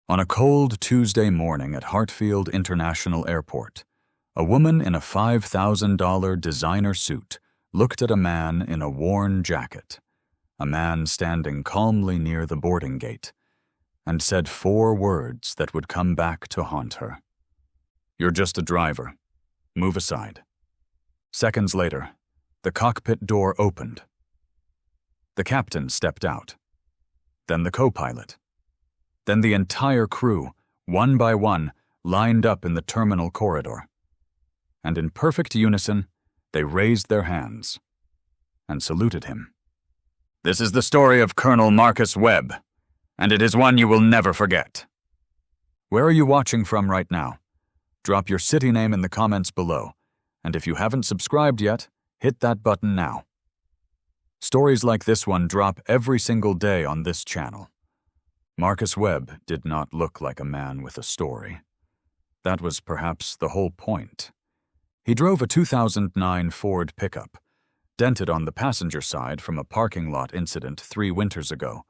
On a cold Tuesday morning at Hartfield International Airport, a woman in a $5,000 designer suit looked at a man in a worn jacket, a man standing calmly near the boarding gate, and said 4 words that would come back to haunt her. "You're just a driver. Move aside." Seconds later, the cockpit door opened. The captain stepped out. Then the co-pilot. Then the entire crew, one by one, lined up in the terminal corridor. And in perfect unison, they raised their hands and saluted him. "This is the story of Colonel Marcus Webb, and it is one you will never forget." Where are you watching from right now? Drop your city name in the comments below, and if you haven't subscribed yet, hit that button now. Stories like this one drop every single day on this channel. Marcus Webb did not look like a man with a story. That was perhaps the whole point. He drove a 2009 Ford pickup, dented on the passenger side from a parking lot incident 3 winters ago,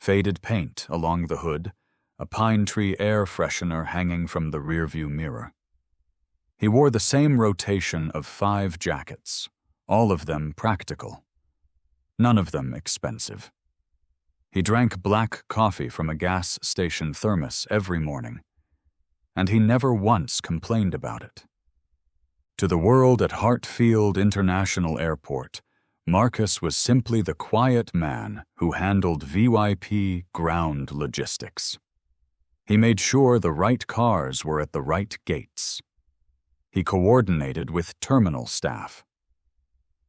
faded paint along the hood, a pine tree air freshener hanging from the rearview mirror. He wore the same rotation of 5 jackets, all of them practical, none of them expensive. He drank black coffee from a gas station thermos every morning, and he never once complained about it. To the world at Hartfield International Airport, Marcus was simply the quiet man who handled VYP ground logistics. He made sure the right cars were at the right gates. He coordinated with terminal staff.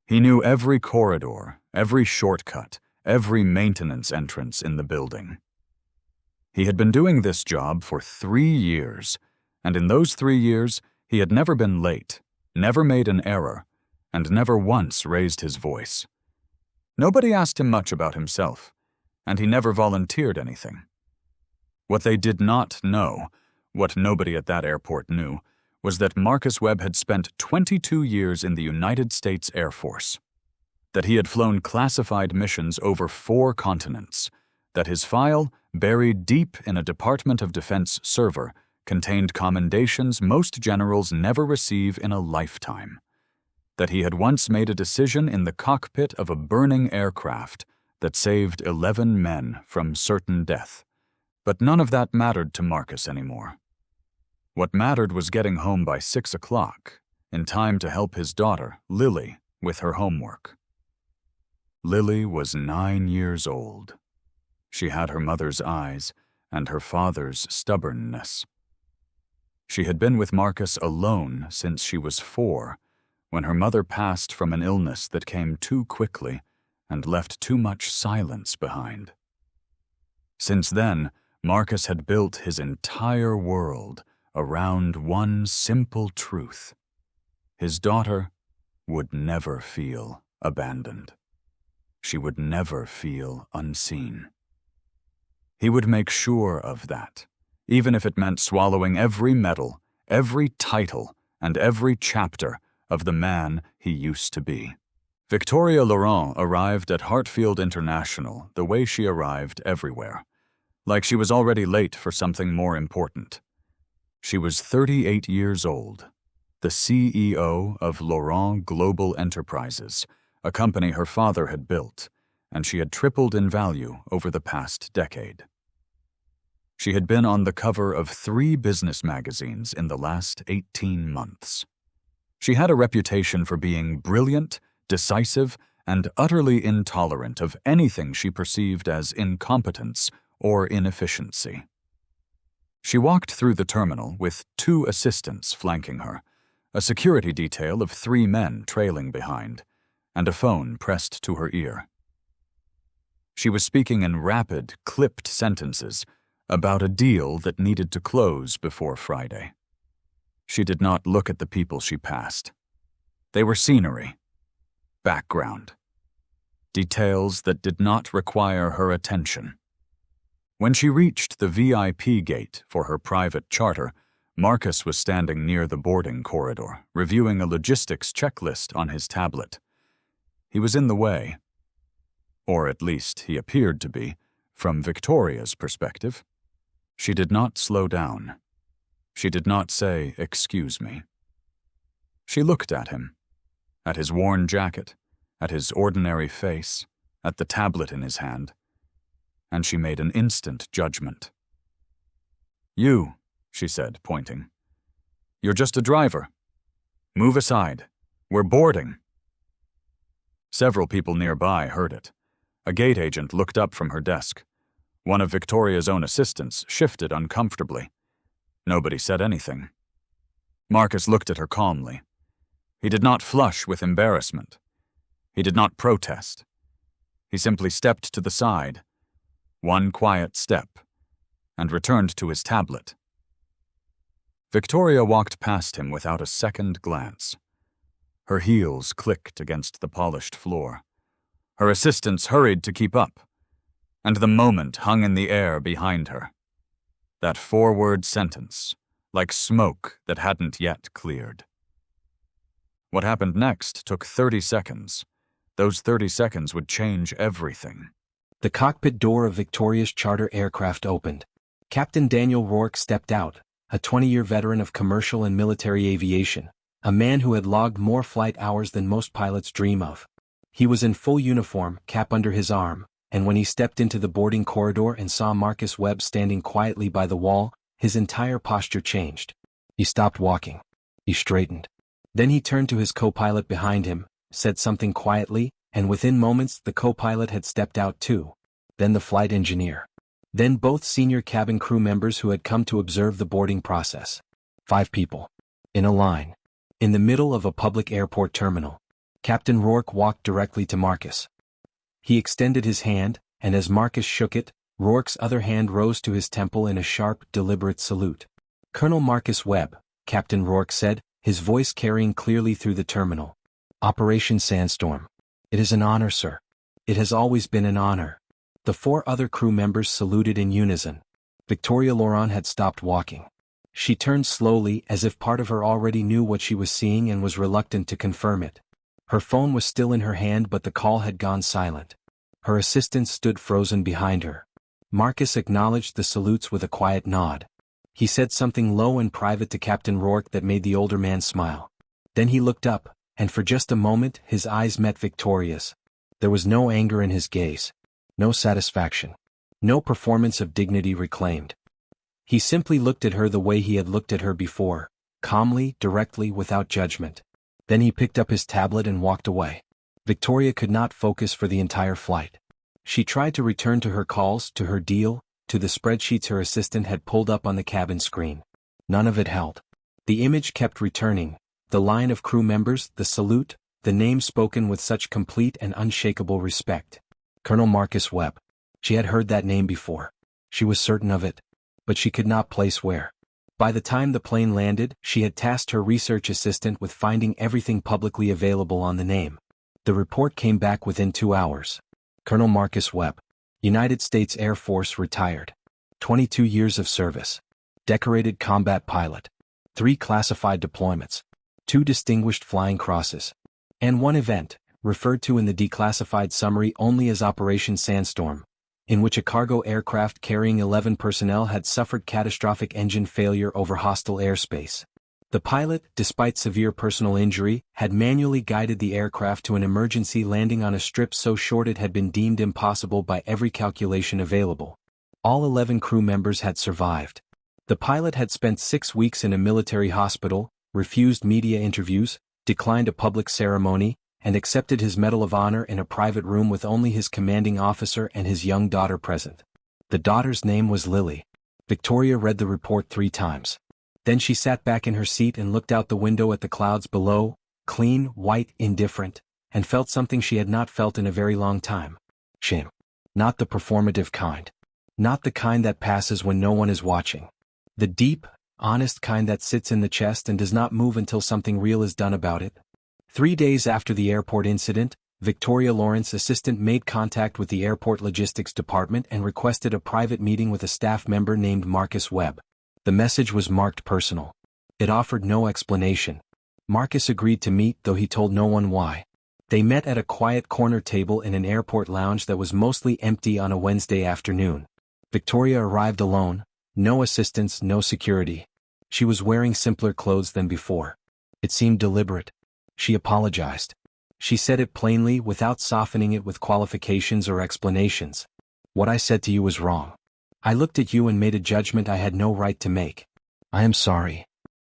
He knew every corridor, every shortcut, every maintenance entrance in the building. He had been doing this job for 3 years, and in those 3 years, he had never been late, never made an error, and never once raised his voice. Nobody asked him much about himself, and he never volunteered anything. What they did not know, what nobody at that airport knew, was that Marcus Webb had spent 22 years in the United States Air Force, that he had flown classified missions over 4 continents, that his file, buried deep in a Department of Defense server, contained commendations most generals never receive in a lifetime, that he had once made a decision in the cockpit of a burning aircraft that saved 11 men from certain death. But none of that mattered to Marcus anymore. What mattered was getting home by 6 o'clock, in time to help his daughter, Lily, with her homework. Lily was 9 years old. She had her mother's eyes and her father's stubbornness. She had been with Marcus alone since she was 4, when her mother passed from an illness that came too quickly and left too much silence behind. Since then, Marcus had built his entire world around one simple truth. His daughter would never feel abandoned. She would never feel unseen. He would make sure of that, even if it meant swallowing every medal, every title, and every chapter of the man he used to be. Victoria Laurent arrived at Hartfield International the way she arrived everywhere, like she was already late for something more important. She was 38 years old, the CEO of Laurent Global Enterprises, a company her father had built, and she had tripled in value over the past decade. She had been on the cover of 3 business magazines in the last 18 months. She had a reputation for being brilliant, decisive, and utterly intolerant of anything she perceived as incompetence or inefficiency. She walked through the terminal with 2 assistants flanking her, a security detail of 3 men trailing behind, and a phone pressed to her ear. She was speaking in rapid, clipped sentences about a deal that needed to close before Friday. She did not look at the people she passed. They were scenery, background, details that did not require her attention. When she reached the VIP gate for her private charter, Marcus was standing near the boarding corridor, reviewing a logistics checklist on his tablet. He was in the way, or at least he appeared to be, from Victoria's perspective. She did not slow down. She did not say, "Excuse me." She looked at him, at his worn jacket, at his ordinary face, at the tablet in his hand, and she made an instant judgment. "You," she said, pointing. "You're just a driver. Move aside. We're boarding." Several people nearby heard it. A gate agent looked up from her desk. One of Victoria's own assistants shifted uncomfortably. Nobody said anything. Marcus looked at her calmly. He did not flush with embarrassment. He did not protest. He simply stepped to the side, one quiet step, and returned to his tablet. Victoria walked past him without a second glance. Her heels clicked against the polished floor. Her assistants hurried to keep up, and the moment hung in the air behind her. That four-word sentence, like smoke that hadn't yet cleared. What happened next took 30 seconds. Those 30 seconds would change everything. The cockpit door of Victoria's charter aircraft opened. Captain Daniel Rourke stepped out, a 20-year veteran of commercial and military aviation, a man who had logged more flight hours than most pilots dream of. He was in full uniform, cap under his arm, and when he stepped into the boarding corridor and saw Marcus Webb standing quietly by the wall, his entire posture changed. He stopped walking. He straightened. Then he turned to his co-pilot behind him, said something quietly, and within moments the co-pilot had stepped out too. Then the flight engineer. Then both senior cabin crew members who had come to observe the boarding process. 5 people. In a line. In the middle of a public airport terminal. Captain Rourke walked directly to Marcus. He extended his hand, and as Marcus shook it, Rourke's other hand rose to his temple in a sharp, deliberate salute. "Colonel Marcus Webb," Captain Rourke said, his voice carrying clearly through the terminal. "Operation Sandstorm. It is an honor, sir. It has always been an honor." The 4 other crew members saluted in unison. Victoria Laurent had stopped walking. She turned slowly as if part of her already knew what she was seeing and was reluctant to confirm it. Her phone was still in her hand but the call had gone silent. Her assistant stood frozen behind her. Marcus acknowledged the salutes with a quiet nod. He said something low and private to Captain Rourke that made the older man smile. Then he looked up, and for just a moment his eyes met Victoria's. There was no anger in his gaze. No satisfaction. No performance of dignity reclaimed. He simply looked at her the way he had looked at her before, calmly, directly, without judgment. Then he picked up his tablet and walked away. Victoria could not focus for the entire flight. She tried to return to her calls, to her deal, to the spreadsheets her assistant had pulled up on the cabin screen. None of it held. The image kept returning, the line of crew members, the salute, the name spoken with such complete and unshakable respect. Colonel Marcus Webb. She had heard that name before. She was certain of it. But she could not place where. By the time the plane landed, she had tasked her research assistant with finding everything publicly available on the name. The report came back within 2 hours. Colonel Marcus Webb. United States Air Force, retired. 22 years of service. Decorated combat pilot. 3 classified deployments. 2 distinguished flying crosses. And 1 event, referred to in the declassified summary only as Operation Sandstorm, in which a cargo aircraft carrying 11 personnel had suffered catastrophic engine failure over hostile airspace. The pilot, despite severe personal injury, had manually guided the aircraft to an emergency landing on a strip so short it had been deemed impossible by every calculation available. All 11 crew members had survived. The pilot had spent 6 weeks in a military hospital, refused media interviews, declined a public ceremony, and accepted his Medal of Honor in a private room with only his commanding officer and his young daughter present. The daughter's name was Lily. Victoria read the report 3 times. Then she sat back in her seat and looked out the window at the clouds below, clean, white, indifferent, and felt something she had not felt in a very long time. Shame. Not the performative kind. Not the kind that passes when no one is watching. The deep, honest kind that sits in the chest and does not move until something real is done about it. 3 days after the airport incident, Victoria Lawrence's assistant made contact with the airport logistics department and requested a private meeting with a staff member named Marcus Webb. The message was marked personal. It offered no explanation. Marcus agreed to meet, though he told no one why. They met at a quiet corner table in an airport lounge that was mostly empty on a Wednesday afternoon. Victoria arrived alone, No assistants, no security. She was wearing simpler clothes than before. It seemed deliberate. She apologized. She said it plainly without softening it with qualifications or explanations. What I said to you was wrong. I looked at you and made a judgment I had no right to make. I am sorry.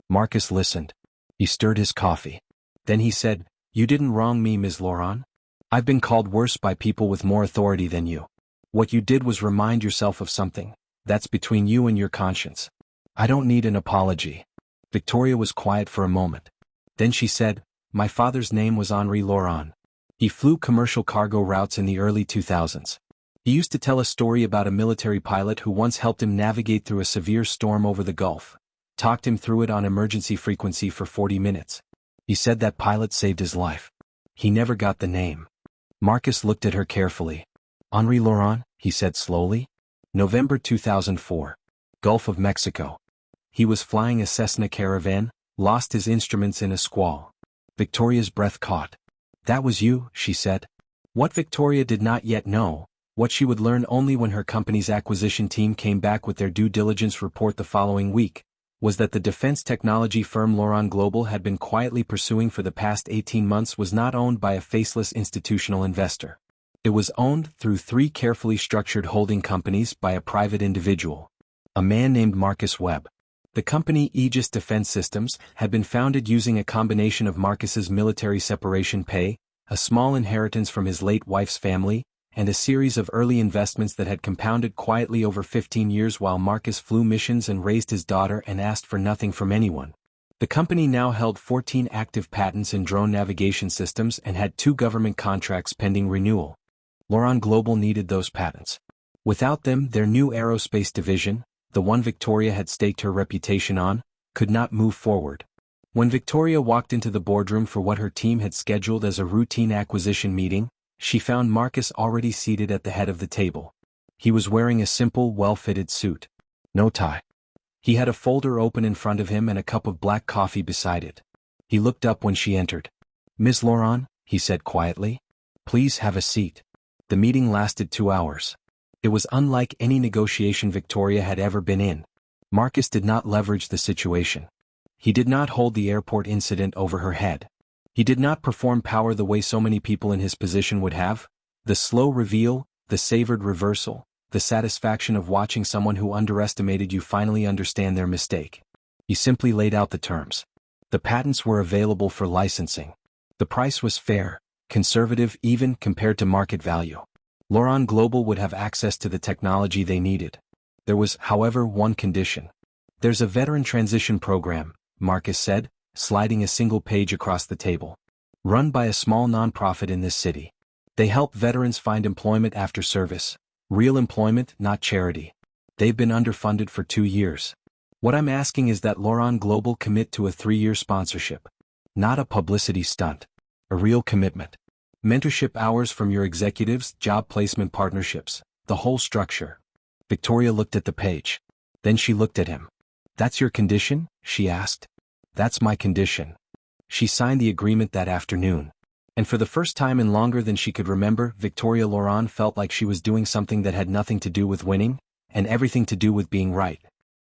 Marcus listened. He stirred his coffee. Then he said, "You didn't wrong me, Ms. Laurent. I've been called worse by people with more authority than you. What you did was remind yourself of something. That's between you and your conscience. I don't need an apology." Victoria was quiet for a moment. Then she said, "My father's name was Henri Laurent. He flew commercial cargo routes in the early 2000s. He used to tell a story about a military pilot who once helped him navigate through a severe storm over the Gulf, talked him through it on emergency frequency for 40 minutes. He said that pilot saved his life. He never got the name." Marcus looked at her carefully. "Henri Laurent," he said slowly. "November 2004. Gulf of Mexico. He was flying a Cessna Caravan, lost his instruments in a squall." Victoria's breath caught. "That was you," she said. What Victoria did not yet know, what she would learn only when her company's acquisition team came back with their due diligence report the following week, was that the defense technology firm Laurent Global had been quietly pursuing for the past 18 months was not owned by a faceless institutional investor. It was owned through 3 carefully structured holding companies by a private individual, a man named Marcus Webb. The company Aegis Defense Systems had been founded using a combination of Marcus's military separation pay, a small inheritance from his late wife's family, and a series of early investments that had compounded quietly over 15 years while Marcus flew missions and raised his daughter and asked for nothing from anyone. The company now held 14 active patents in drone navigation systems and had 2 government contracts pending renewal. Laurent Global needed those patents. Without them, their new aerospace division, the one Victoria had staked her reputation on, could not move forward. When Victoria walked into the boardroom for what her team had scheduled as a routine acquisition meeting, she found Marcus already seated at the head of the table. He was wearing a simple, well-fitted suit. No tie. He had a folder open in front of him and a cup of black coffee beside it. He looked up when she entered. "Ms. Laurent," he said quietly, "please have a seat." The meeting lasted 2 hours. It was unlike any negotiation Victoria had ever been in. Marcus did not leverage the situation. He did not hold the airport incident over her head. He did not perform power the way so many people in his position would have. The slow reveal, the savored reversal, the satisfaction of watching someone who underestimated you finally understand their mistake. He simply laid out the terms. The patents were available for licensing. The price was fair, conservative even compared to market value. Laurent Global would have access to the technology they needed. There was, however, one condition. "There's a veteran transition program," Marcus said, sliding a single page across the table. "Run by a small nonprofit in this city. They help veterans find employment after service. Real employment, not charity. They've been underfunded for 2 years. What I'm asking is that Laurent Global commit to a 3-year sponsorship. Not a publicity stunt. A real commitment. Mentorship hours from your executives, job placement partnerships, the whole structure." Victoria looked at the page. Then she looked at him. "That's your condition?" she asked. "That's my condition." She signed the agreement that afternoon. And for the first time in longer than she could remember, Victoria Laurent felt like she was doing something that had nothing to do with winning, and everything to do with being right.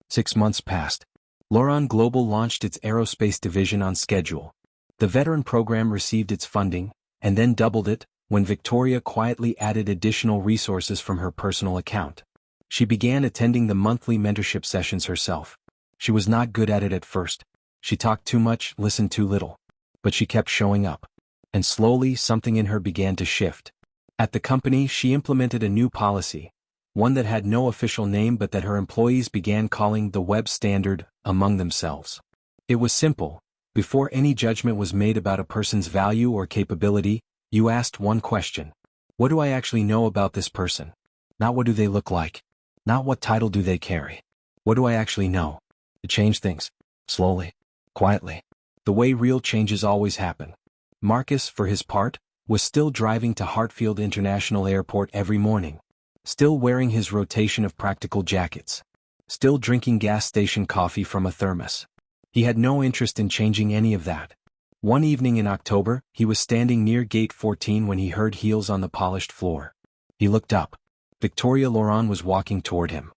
6 months passed. Laurent Global launched its aerospace division on schedule. The veteran program received its funding, and then doubled it, when Victoria quietly added additional resources from her personal account. She began attending the monthly mentorship sessions herself. She was not good at it at first. She talked too much, listened too little. But she kept showing up. And slowly something in her began to shift. At the company, she implemented a new policy, one that had no official name but that her employees began calling the Webb Standard among themselves. It was simple. Before any judgment was made about a person's value or capability, you asked one question. What do I actually know about this person? Not what do they look like. Not what title do they carry. What do I actually know? To change things. Slowly. Quietly. The way real changes always happen. Marcus, for his part, was still driving to Hartfield International Airport every morning. Still wearing his rotation of practical jackets. Still drinking gas station coffee from a thermos. He had no interest in changing any of that. One evening in October, he was standing near Gate 14 when he heard heels on the polished floor. He looked up. Victoria Laurent was walking toward him.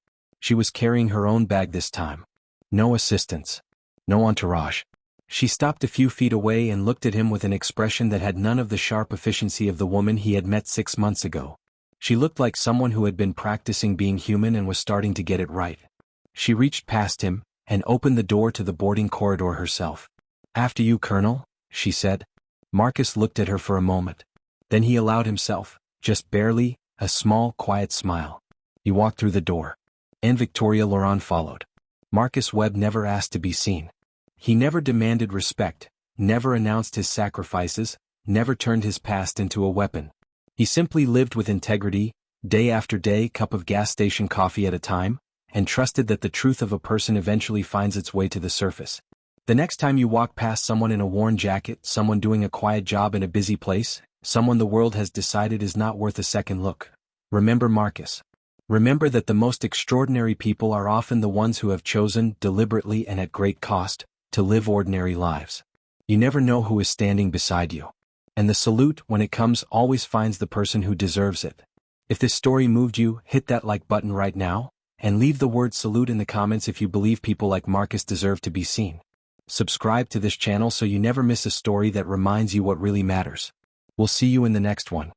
She was carrying her own bag this time. No assistance. No entourage. She stopped a few feet away and looked at him with an expression that had none of the sharp efficiency of the woman he had met 6 months ago. She looked like someone who had been practicing being human and was starting to get it right. She reached past him and opened the door to the boarding corridor herself. "After you, Colonel," she said. Marcus looked at her for a moment. Then he allowed himself, just barely, a small, quiet smile. He walked through the door. And Victoria Laurent followed. Marcus Webb never asked to be seen. He never demanded respect, never announced his sacrifices, never turned his past into a weapon. He simply lived with integrity, day after day, cup of gas station coffee at a time, and trusted that the truth of a person eventually finds its way to the surface. The next time you walk past someone in a worn jacket, someone doing a quiet job in a busy place, someone the world has decided is not worth a second look, remember Marcus. Remember that the most extraordinary people are often the ones who have chosen, deliberately and at great cost, to live ordinary lives. You never know who is standing beside you. And the salute, when it comes, always finds the person who deserves it. If this story moved you, hit that like button right now, and leave the word salute in the comments if you believe people like Marcus deserve to be seen. Subscribe to this channel so you never miss a story that reminds you what really matters. We'll see you in the next one.